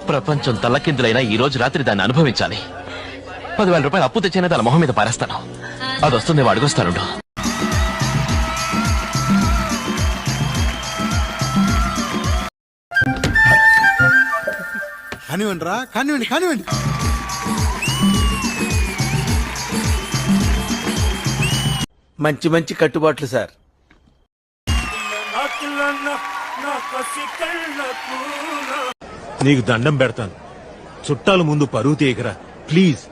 ప్రపంచం తల్లకిందులైనా ఈ రోజు రాత్రి దాన్ని అనుభవించాలి. 10,000 రూపాయలు అప్పు తెచ్చిన దాని మొహం మీద పారేస్తాను. అది వస్తుంది, అడుగుస్తానుండు. కానివ్వండి రా, కానివ్వండి కానివ్వండి. మంచి మంచి కట్టుబాట్లు సార్. నీకు దండం పెడతాను, చుట్టాల ముందు పరువు తీయకరా ప్లీజ్.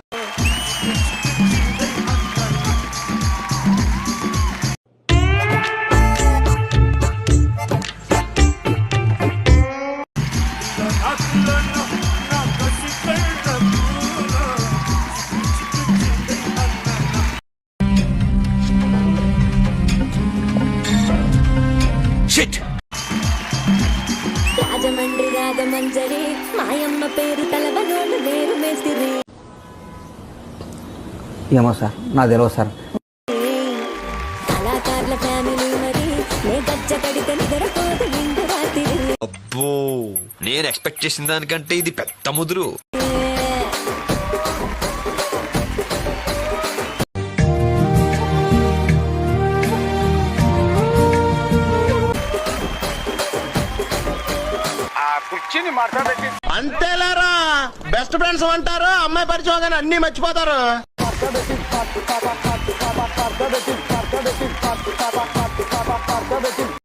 రాజమండ్రి రాగమంజరి మాయమ్మ పేరు తలవనోడు వేరు మేస్తిరి. ఏమో సార్, నా తెలియదు సార్. కళాకారుల ఫ్యామిలీ మరి నే గజ్జ కడితే నిద్రపోదు నిండు రాత్రి. అబ్బో, నేను ఎక్స్పెక్ట్ చేసిన దానికంటే ఇది పెద్ద ముదురు. అంతేలేరా, బెస్ట్ ఫ్రెండ్స్ అంటారు, అమ్మాయి పరిచయం అన్ని మర్చిపోతారు.